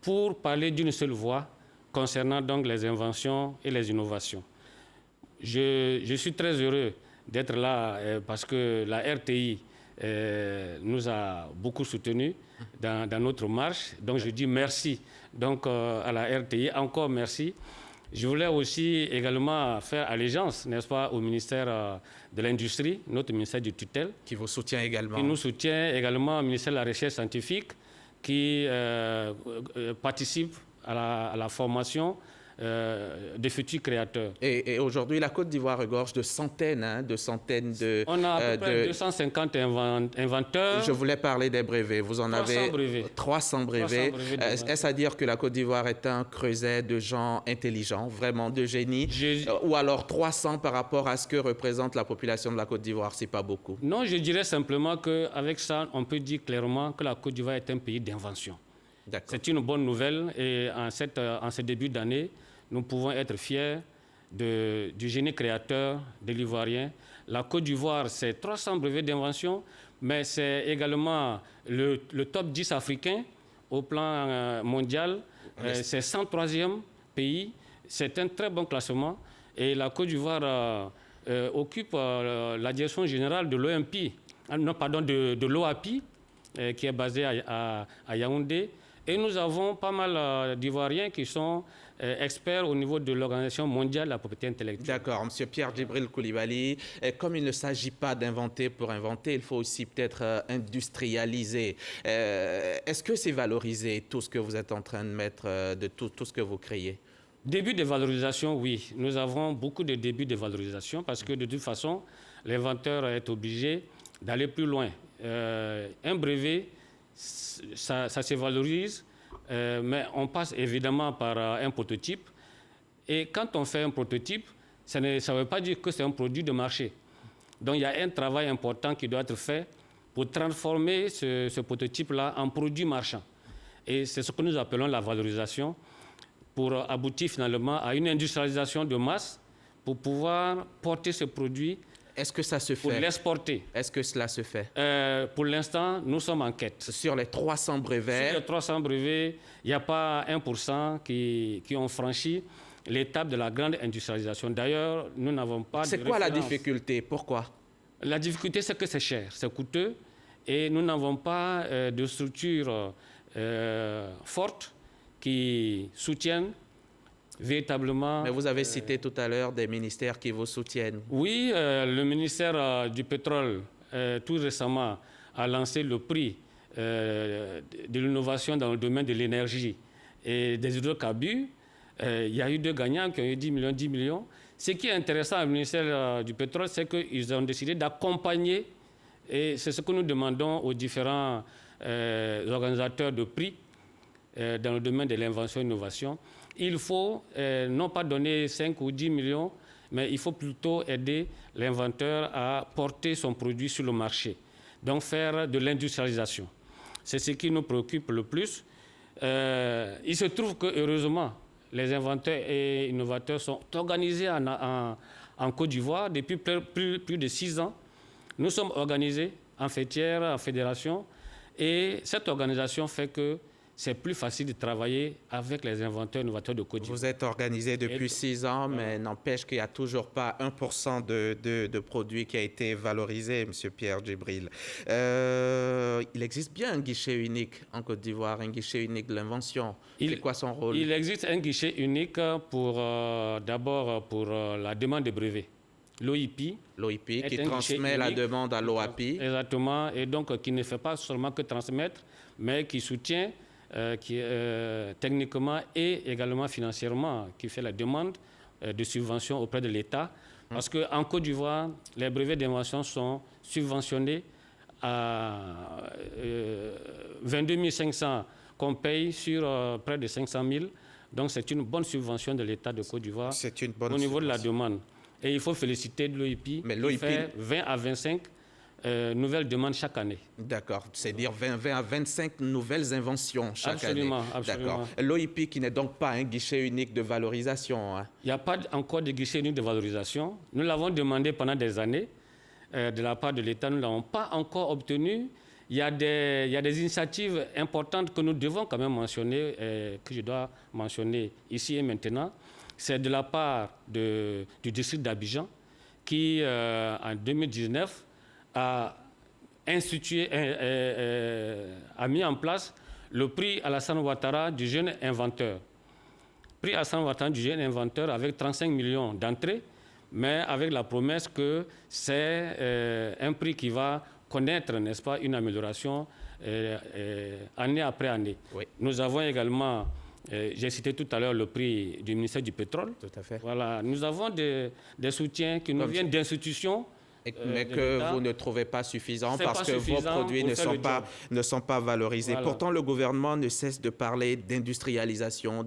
Speaker 7: pour parler d'une seule voix concernant donc les inventions et les innovations. Je suis très heureux d'être là parce que la RTI nous a beaucoup soutenus dans notre marche. Donc je dis merci donc, à la RTI, encore merci. Je voulais aussi également faire allégeance, n'est-ce pas, au ministère de l'Industrie, notre ministère du tutelle.
Speaker 1: Qui vous soutient également.
Speaker 7: Qui nous soutient également au ministère de la Recherche scientifique, qui participe à la formation des futurs créateurs.
Speaker 1: Et aujourd'hui, la Côte d'Ivoire regorge de centaines de...
Speaker 7: On a à peu près 250 inventeurs.
Speaker 1: Je voulais parler des brevets. Vous en avez 300 brevets. Est-ce à dire que la Côte d'Ivoire est un creuset de gens intelligents, vraiment de génies, ou alors 300 par rapport à ce que représente la population de la Côte d'Ivoire, c'est pas beaucoup?
Speaker 7: Non, je dirais simplement qu'avec ça, on peut dire clairement que la Côte d'Ivoire est un pays d'invention. C'est une bonne nouvelle et en ce début d'année, nous pouvons être fiers du génie créateur de l'Ivoirien. La Côte d'Ivoire, c'est 300 brevets d'invention, mais c'est également le top 10 africain au plan mondial. C'est 103e pays. C'est un très bon classement. Et la Côte d'Ivoire occupe la direction générale de l'OMP, de l'OAPI, qui est basée à Yaoundé. Et nous avons pas mal d'Ivoiriens qui sont experts au niveau de l'Organisation mondiale de la propriété intellectuelle.
Speaker 1: D'accord. Monsieur Pierre Djibril Coulibaly, comme il ne s'agit pas d'inventer pour inventer, il faut aussi peut-être industrialiser. Est-ce que c'est valoriser tout ce que vous êtes en train de mettre, de tout ce que vous créez?
Speaker 7: Début de valorisation, oui. Nous avons beaucoup de débuts de valorisation parce que de toute façon, l'inventeur est obligé d'aller plus loin. Un brevet, ça se valorise, mais on passe évidemment par un prototype. Et quand on fait un prototype, ça ne veut pas dire que c'est un produit de marché. Donc il y a un travail important qui doit être fait pour transformer ce prototype-là en produit marchand. Et c'est ce que nous appelons la valorisation, pour aboutir finalement à une industrialisation de masse, pour pouvoir porter ce produit.
Speaker 1: Est-ce que ça se fait?
Speaker 7: Pour l'exporter.
Speaker 1: Est-ce que cela se fait?
Speaker 7: Pour l'instant, nous sommes en quête.
Speaker 1: Sur les 300 brevets?
Speaker 7: Sur les 300 brevets, il n'y a pas 1% qui ont franchi l'étape de la grande industrialisation. D'ailleurs, nous n'avons pas de
Speaker 1: C'est quoi la difficulté? Pourquoi?
Speaker 7: La difficulté, c'est que c'est cher, c'est coûteux, et nous n'avons pas de structure forte qui soutiennent véritablement...
Speaker 1: Mais vous avez cité tout à l'heure des ministères qui vous soutiennent.
Speaker 7: Oui, le ministère du pétrole, tout récemment, a lancé le prix de l'innovation dans le domaine de l'énergie et des hydrocarbures. Il y a eu 2 gagnants qui ont eu 10 millions. Ce qui est intéressant au ministère du pétrole, c'est qu'ils ont décidé d'accompagner, et c'est ce que nous demandons aux différents organisateurs de prix dans le domaine de l'invention et de l'innovation. Il faut non pas donner 5 ou 10 millions, mais il faut plutôt aider l'inventeur à porter son produit sur le marché. Donc faire de l'industrialisation. C'est ce qui nous préoccupe le plus. Il se trouve que, heureusement, les inventeurs et innovateurs sont organisés en Côte d'Ivoire depuis plus de 6 ans. Nous sommes organisés en fêtière, en fédération, et cette organisation fait que c'est plus facile de travailler avec les inventeurs et innovateurs de Côte d'Ivoire.
Speaker 1: Vous êtes organisé depuis 6 ans, mais n'empêche qu'il n'y a toujours pas 1% de produits qui a été valorisé, M. Pierre Djibril. Il existe bien un guichet unique en Côte d'Ivoire, un guichet unique de l'invention. C'est quoi son rôle?
Speaker 7: Il existe un guichet unique d'abord pour la demande de brevets. L'OIP
Speaker 1: qui transmet la demande à l'OAPI.
Speaker 7: Exactement, et donc qui ne fait pas seulement que transmettre, mais qui soutient qui techniquement et également financièrement, qui fait la demande de subventions auprès de l'État Parce qu'en Côte d'Ivoire, les brevets d'invention sont subventionnés à 22 500 qu'on paye sur près de 500 000. Donc c'est une bonne subvention de l'État de Côte d'Ivoire au niveau de la demande. Et il faut féliciter l'OIP qui fait 20 à 25 nouvelles demandes chaque année.
Speaker 1: D'accord, c'est-à-dire 20 à 25 nouvelles inventions chaque année.
Speaker 7: Absolument.
Speaker 1: L'OIP qui n'est donc pas un guichet unique de valorisation. Hein.
Speaker 7: Il n'y a pas encore de guichet unique de valorisation. Nous l'avons demandé pendant des années de la part de l'État. Nous ne l'avons pas encore obtenu. Il y a des initiatives importantes que nous devons quand même mentionner, que je dois mentionner ici et maintenant. C'est de la part du district d'Abidjan qui, en 2019, a mis en place le prix Alassane Ouattara du jeune inventeur. Prix Alassane Ouattara du jeune inventeur avec 35 millions d'entrées, mais avec la promesse que c'est un prix qui va connaître, n'est-ce pas, une amélioration année après année.
Speaker 1: Oui.
Speaker 7: Nous avons également, j'ai cité tout à l'heure le prix du ministère du pétrole.
Speaker 1: Tout à fait.
Speaker 7: Voilà, nous avons des soutiens qui nous viennent d'institutions.
Speaker 1: Mais que vous ne trouvez pas suffisant parce que vos produits ne sont pas valorisés.
Speaker 7: Voilà.
Speaker 1: Pourtant, le gouvernement ne cesse de parler d'industrialisation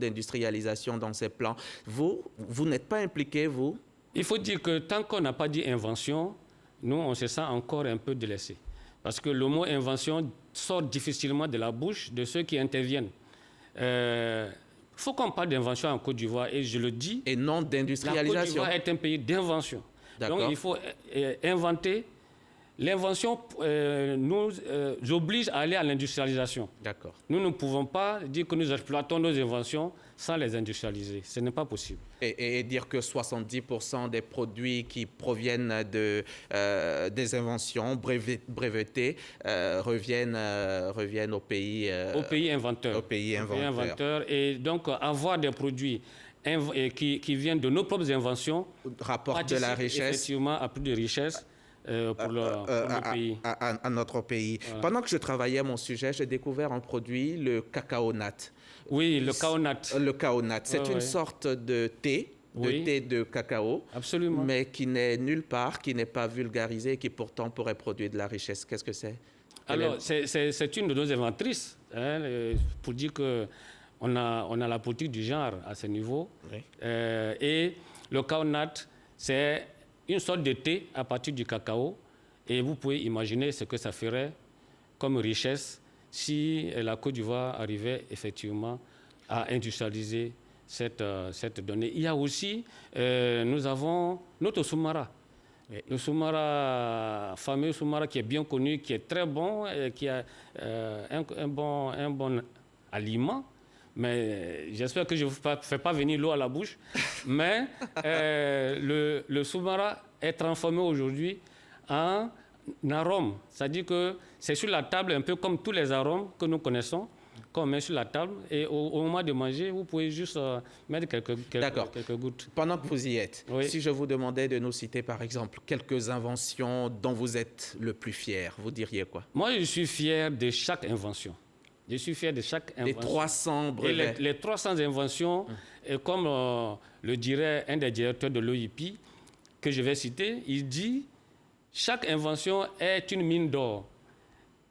Speaker 1: dans ses plans. Vous n'êtes pas impliqué, vous?
Speaker 7: Il faut dire que tant qu'on n'a pas dit invention, nous, on se sent encore un peu délaissés. Parce que le mot invention sort difficilement de la bouche de ceux qui interviennent. Il faut qu'on parle d'invention en Côte d'Ivoire, et je le dis.
Speaker 1: Et non d'industrialisation.
Speaker 7: La Côte d'Ivoire est un pays d'invention. Donc il faut inventer. L'invention nous oblige à aller à l'industrialisation.
Speaker 1: D'accord.
Speaker 7: Nous ne pouvons pas dire que nous exploitons nos inventions sans les industrialiser. Ce n'est pas possible.
Speaker 1: Et dire que 70% des produits qui proviennent des inventions brevetées reviennent au pays
Speaker 7: inventeur.
Speaker 1: Au pays inventeur.
Speaker 7: Et donc avoir des produits qui viennent de nos propres inventions
Speaker 1: rapportent de la richesse.
Speaker 7: Effectivement, à plus de richesse. Pour le pays.
Speaker 1: À notre pays.
Speaker 7: Voilà.
Speaker 1: Pendant que je travaillais mon sujet, j'ai découvert un produit, le cacao nat.
Speaker 7: Oui, le cao nat.
Speaker 1: Le cao nat. C'est une sorte de thé, thé de cacao,
Speaker 7: absolument,
Speaker 1: mais qui n'est nulle part, qui n'est pas vulgarisé, qui pourtant pourrait produire de la richesse. Qu'est-ce que c'est?
Speaker 7: Alors, c'est une de nos inventrices, pour dire qu'on a la politique du genre à ce niveau.
Speaker 1: Oui.
Speaker 7: Et le cao nat, c'est une sorte de thé à partir du cacao, et vous pouvez imaginer ce que ça ferait comme richesse si la Côte d'Ivoire arrivait effectivement à industrialiser cette donnée. Il y a aussi, nous avons notre soumara. Le soumara, fameux soumara qui est bien connu, qui est très bon, qui a un bon aliment. Mais j'espère que je ne vous fais pas venir l'eau à la bouche. Mais le soumara est transformé aujourd'hui en arôme. C'est-à-dire que c'est sur la table, un peu comme tous les arômes que nous connaissons, qu'on met sur la table. Et au moment de manger, vous pouvez juste mettre quelques gouttes.
Speaker 1: Pendant que vous y êtes,
Speaker 7: oui.
Speaker 1: Si je vous demandais de nous citer, par exemple, quelques inventions dont vous êtes le plus fier, vous diriez quoi?
Speaker 7: Moi, je suis fier de chaque invention. Je suis fier de chaque invention.
Speaker 1: Les 300 brevets.
Speaker 7: Et les 300 inventions, et comme le dirait un des directeurs de l'OIP, que je vais citer, il dit « Chaque invention est une mine d'or. »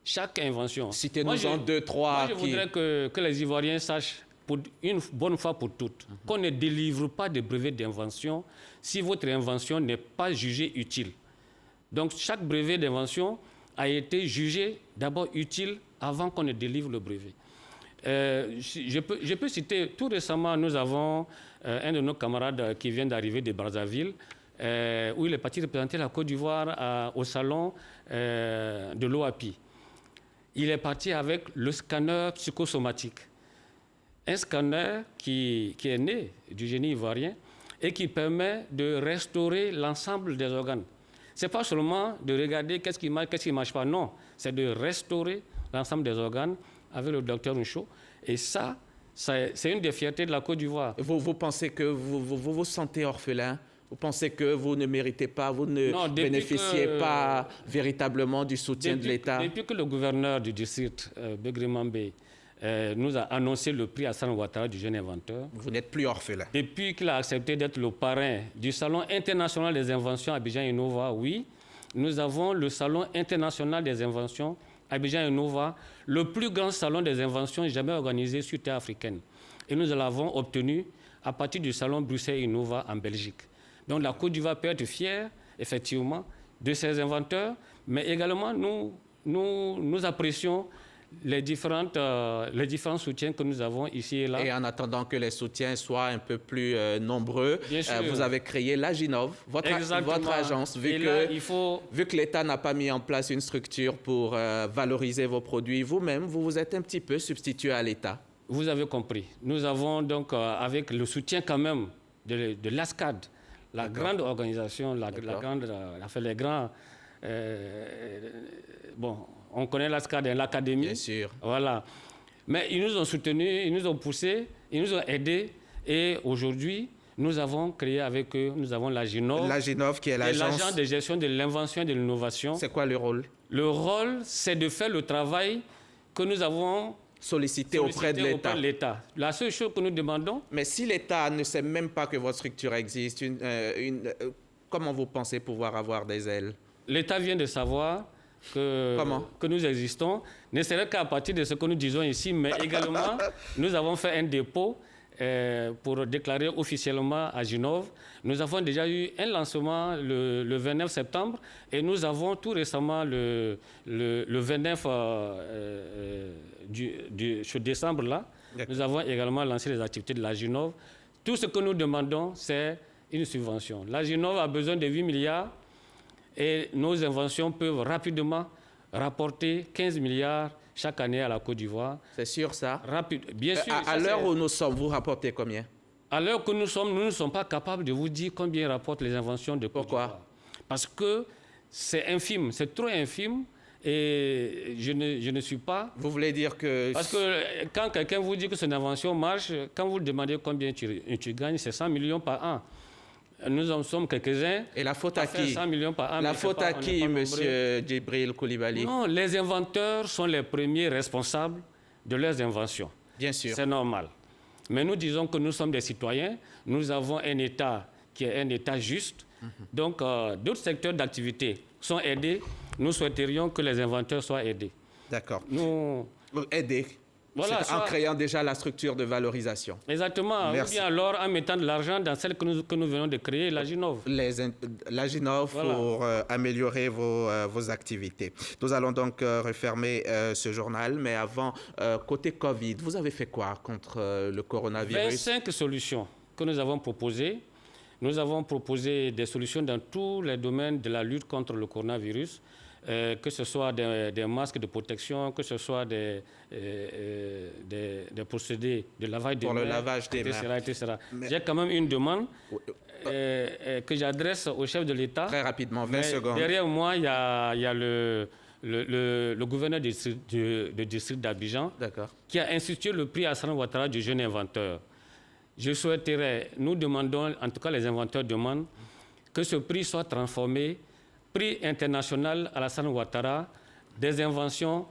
Speaker 7: Chaque invention.
Speaker 1: Citez-nous-en 2, 3.
Speaker 7: Moi, je voudrais que les Ivoiriens sachent, pour une bonne fois pour toutes, qu'on ne délivre pas de brevet d'invention si votre invention n'est pas jugée utile. Donc, chaque brevet d'invention a été jugé d'abord utile avant qu'on ne délivre le brevet. Je peux citer, tout récemment, nous avons un de nos camarades qui vient d'arriver de Brazzaville, où il est parti représenter la Côte d'Ivoire au salon de l'OAPI. Il est parti avec le scanner psychosomatique. Un scanner qui est né du génie ivoirien et qui permet de restaurer l'ensemble des organes. Ce n'est pas seulement de regarder qu'est-ce qui marche, qu'est-ce qui ne marche pas. Non, c'est de restaurer l'ensemble des organes avec le docteur Nchou. Et ça, c'est une des fiertés de la Côte d'Ivoire.
Speaker 1: Vous pensez que vous vous sentez orphelin? Vous pensez que vous ne méritez pas, vous ne bénéficiez pas véritablement du soutien de l'État?
Speaker 7: Depuis que le gouverneur du district, Begrimambé, nous a annoncé le prix Alassane Ouattara du jeune inventeur.
Speaker 1: Vous n'êtes plus orphelin.
Speaker 7: Depuis qu'il a accepté d'être le parrain du Salon international des inventions Abidjan Innova, oui, nous avons le Salon international des inventions Abidjan Innova, le plus grand salon des inventions jamais organisé sur terre africaine. Et nous l'avons obtenu à partir du Salon Bruxelles Innova en Belgique. Donc la Côte d'Ivoire peut être fière, effectivement, de ses inventeurs, mais également nous apprécions les différents soutiens que nous avons ici et là.
Speaker 1: Et en attendant que les soutiens soient un peu plus nombreux, vous avez créé l'Aginov, votre agence, vu que l'État n'a pas mis en place une structure pour valoriser vos produits. Vous-même, vous vous êtes un petit peu substitué à l'État.
Speaker 7: Vous avez compris. Nous avons donc, avec le soutien quand même de l'ASCAD, la grande organisation, les grands... bon, on connaît l'ASCAD et l'Académie.
Speaker 1: Bien sûr.
Speaker 7: Voilà. Mais ils nous ont soutenus, ils nous ont poussés, ils nous ont aidés. Et aujourd'hui, nous avons créé avec eux, nous avons l'Aginov.
Speaker 1: L'Aginov qui est l'agence
Speaker 7: de gestion de l'invention et de l'innovation.
Speaker 1: C'est quoi le rôle? Le
Speaker 7: rôle, c'est de faire le travail que nous avons
Speaker 1: sollicité auprès de
Speaker 7: l'État. La seule chose que nous demandons...
Speaker 1: Mais si l'État ne sait même pas que votre structure existe, comment vous pensez pouvoir avoir des ailes?
Speaker 7: L'État vient de savoir que nous existons, ne serait qu'à partir de ce que nous disons ici, mais également, nous avons fait un dépôt pour déclarer officiellement Aginov. Nous avons déjà eu un lancement le 29 septembre et nous avons tout récemment le 29 ce décembre-là, nous avons également lancé les activités de l'Aginov. Tout ce que nous demandons, c'est une subvention. L'Aginov a besoin de 8 milliards et nos inventions peuvent rapidement rapporter 15 milliards chaque année à la Côte d'Ivoire.
Speaker 1: C'est sûr ça?
Speaker 7: Bien sûr.
Speaker 1: À l'heure où nous sommes, vous rapportez combien?
Speaker 7: À l'heure que nous sommes, nous ne sommes pas capables de vous dire combien rapportent les inventions de Côte d'Ivoire. Pourquoi? Parce que c'est infime, c'est trop infime. Et je ne suis pas...
Speaker 1: Vous voulez dire que...
Speaker 7: Parce que quand quelqu'un vous dit que son invention marche, quand vous demandez combien tu gagnes, c'est 100 millions par an. Nous en sommes quelques-uns.
Speaker 1: Et la faute à qui?
Speaker 7: 100 millions par an.
Speaker 1: La faute à qui, monsieur Djibril Coulibaly?
Speaker 7: Non, les inventeurs sont les premiers responsables de leurs inventions.
Speaker 1: Bien sûr.
Speaker 7: C'est normal. Mais nous disons que nous sommes des citoyens. Nous avons un État qui est un État juste. Donc, d'autres secteurs d'activité sont aidés. Nous souhaiterions que les inventeurs soient aidés.
Speaker 1: D'accord.
Speaker 7: Nous...
Speaker 1: Aider.
Speaker 7: Voilà,
Speaker 1: en créant déjà la structure de valorisation.
Speaker 7: Exactement. Merci. Ou bien alors en mettant de l'argent dans celle que nous venons de créer, l'Aginov.
Speaker 1: L'Aginov pour améliorer vos activités. Nous allons donc refermer ce journal, mais avant, côté Covid, vous avez fait quoi contre le coronavirus?
Speaker 7: 25 solutions que nous avons proposées. Nous avons proposé des solutions dans tous les domaines de la lutte contre le coronavirus. Que ce soit des masques de protection, que ce soit des procédés de lavage des mains,
Speaker 1: pour le lavage des mains,
Speaker 7: etc. J'ai quand même une demande que j'adresse au chef de l'État.
Speaker 1: Très rapidement, 20 secondes.
Speaker 7: Derrière moi, il y a le gouverneur du district d'Abidjan qui a institué le prix Alassane Ouattara du jeune inventeur. Je souhaiterais, nous demandons, en tout cas les inventeurs demandent, que ce prix soit transformé prix international Alassane Ouattara des inventions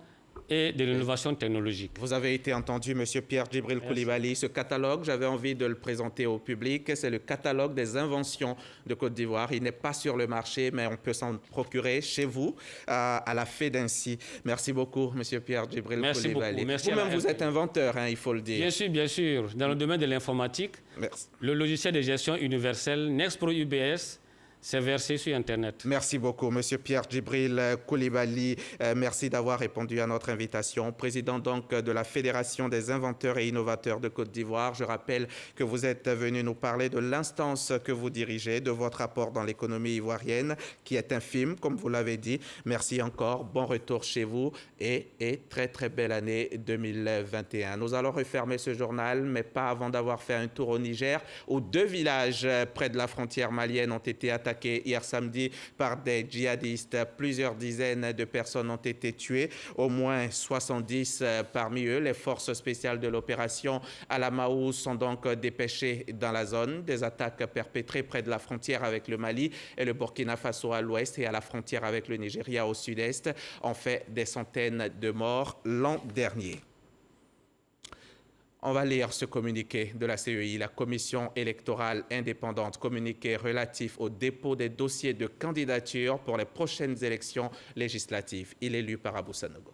Speaker 7: et de l'innovation technologique.
Speaker 1: Vous avez été entendu, M. Pierre Djibril Coulibaly. Ce catalogue, j'avais envie de le présenter au public. C'est le catalogue des inventions de Côte d'Ivoire. Il n'est pas sur le marché, mais on peut s'en procurer chez vous à la FEDINCI. Merci beaucoup, M. Pierre Djibril Coulibaly. Vous-même, vous êtes inventeur, hein, il faut le dire.
Speaker 7: Bien sûr, bien sûr. Dans le domaine de l'informatique, le logiciel de gestion universelle Nexpro UBS, c'est versé sur Internet.
Speaker 1: Merci beaucoup, M. Pierre Djibril Coulibaly. Merci d'avoir répondu à notre invitation. Président donc de la Fédération des inventeurs et innovateurs de Côte d'Ivoire. Je rappelle que vous êtes venu nous parler de l'instance que vous dirigez, de votre apport dans l'économie ivoirienne, qui est infime, comme vous l'avez dit. Merci encore. Bon retour chez vous et très, très belle année 2021. Nous allons refermer ce journal, mais pas avant d'avoir fait un tour au Niger, où 2 villages près de la frontière malienne ont été attaqués hier samedi par des djihadistes. Plusieurs dizaines de personnes ont été tuées, au moins 70 parmi eux. Les forces spéciales de l'opération Alamaou sont donc dépêchées dans la zone. Des attaques perpétrées près de la frontière avec le Mali et le Burkina Faso à l'ouest et à la frontière avec le Nigeria au sud-est ont fait des centaines de morts l'an dernier. On va lire ce communiqué de la CEI, la Commission électorale indépendante, communiqué relatif au dépôt des dossiers de candidature pour les prochaines élections législatives. Il est lu par Abou Sanogo.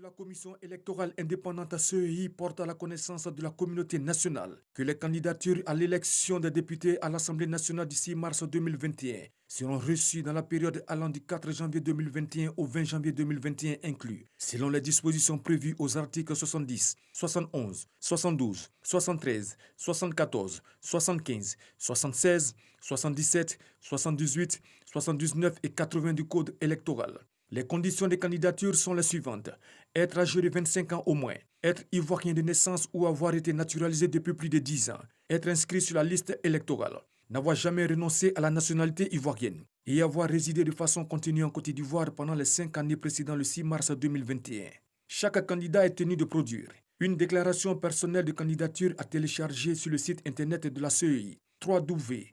Speaker 23: La Commission électorale indépendante CEI porte à la connaissance de la communauté nationale que les candidatures à l'élection des députés à l'Assemblée nationale du 6 mars 2021 seront reçues dans la période allant du 4 janvier 2021 au 20 janvier 2021 inclus, selon les dispositions prévues aux articles 70, 71, 72, 73, 74, 75, 76, 77, 78, 79 et 80 du Code électoral. Les conditions de candidature sont les suivantes. Être âgé de 25 ans au moins, être ivoirien de naissance ou avoir été naturalisé depuis plus de 10 ans, être inscrit sur la liste électorale, n'avoir jamais renoncé à la nationalité ivoirienne et avoir résidé de façon continue en Côte d'Ivoire pendant les 5 années précédant le 6 mars 2021. Chaque candidat est tenu de produire une déclaration personnelle de candidature à télécharger sur le site internet de la CEI, www.cei.ci,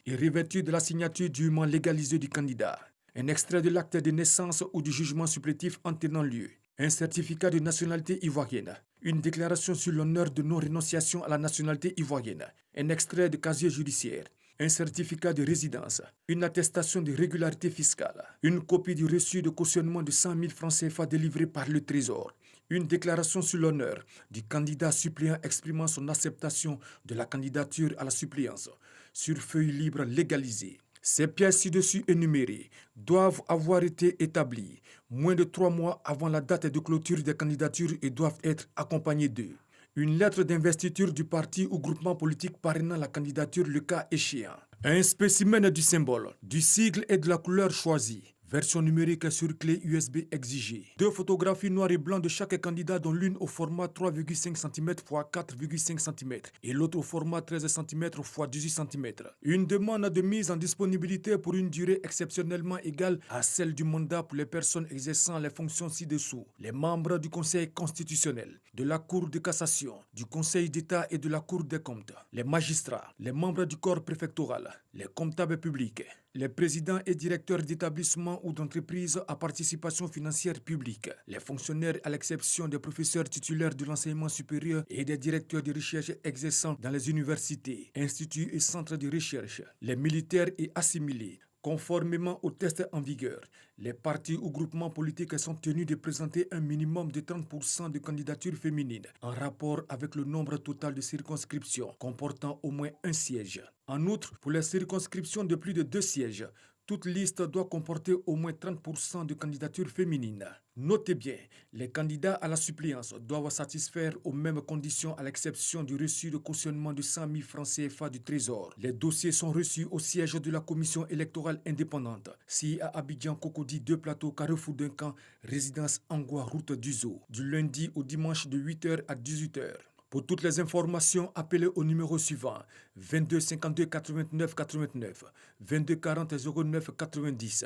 Speaker 23: et revêtue de la signature dûment légalisée du candidat. Un extrait de l'acte de naissance ou du jugement supplétif en tenant lieu, un certificat de nationalité ivoirienne, une déclaration sur l'honneur de non-rénonciation à la nationalité ivoirienne, un extrait de casier judiciaire, un certificat de résidence, une attestation de régularité fiscale, une copie du reçu de cautionnement de 100 000 francs CFA délivré par le Trésor, une déclaration sur l'honneur du candidat suppléant exprimant son acceptation de la candidature à la suppléance, sur feuille libre légalisée. Ces pièces ci-dessus énumérées doivent avoir été établies moins de 3 mois avant la date de clôture des candidatures et doivent être accompagnées d'eux. Une lettre d'investiture du parti ou groupement politique parrainant la candidature le cas échéant. Un spécimen du symbole, du sigle et de la couleur choisie. Version numérique sur clé USB exigée. 2 photographies noir et blanc de chaque candidat, dont l'une au format 3,5 cm x 4,5 cm et l'autre au format 13 cm x 18 cm. Une demande de mise en disponibilité pour une durée exceptionnellement égale à celle du mandat pour les personnes exerçant les fonctions ci-dessous. Les membres du Conseil constitutionnel, de la Cour de cassation, du Conseil d'État et de la Cour des comptes. Les magistrats, les membres du corps préfectoral, les comptables publics, les présidents et directeurs d'établissements ou d'entreprises à participation financière publique, les fonctionnaires à l'exception des professeurs titulaires de l'enseignement supérieur et des directeurs de recherche exerçant dans les universités, instituts et centres de recherche, les militaires et assimilés. Conformément aux tests en vigueur, les partis ou groupements politiques sont tenus de présenter un minimum de 30% de candidatures féminines en rapport avec le nombre total de circonscriptions comportant au moins un siège. En outre, pour les circonscriptions de plus de 2 sièges, toute liste doit comporter au moins 30% de candidatures féminines. Notez bien, les candidats à la suppléance doivent satisfaire aux mêmes conditions à l'exception du reçu de cautionnement de 100 000 francs CFA du Trésor. Les dossiers sont reçus au siège de la Commission électorale indépendante, si à Abidjan, Cocody, 2 plateaux, Carrefour d'un camp, résidence Angoua, route du Zoo, du lundi au dimanche de 8h à 18h. Pour toutes les informations, appelez au numéro suivant 22 52 89 89, 22 40 09 90,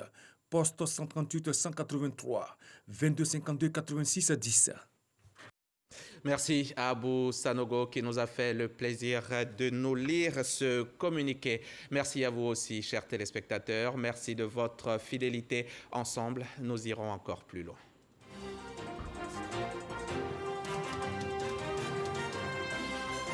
Speaker 23: poste 138 183, 22 52 86 10.
Speaker 1: Merci à Abou Sanogo qui nous a fait le plaisir de nous lire ce communiqué. Merci à vous aussi, chers téléspectateurs. Merci de votre fidélité. Ensemble, nous irons encore plus loin.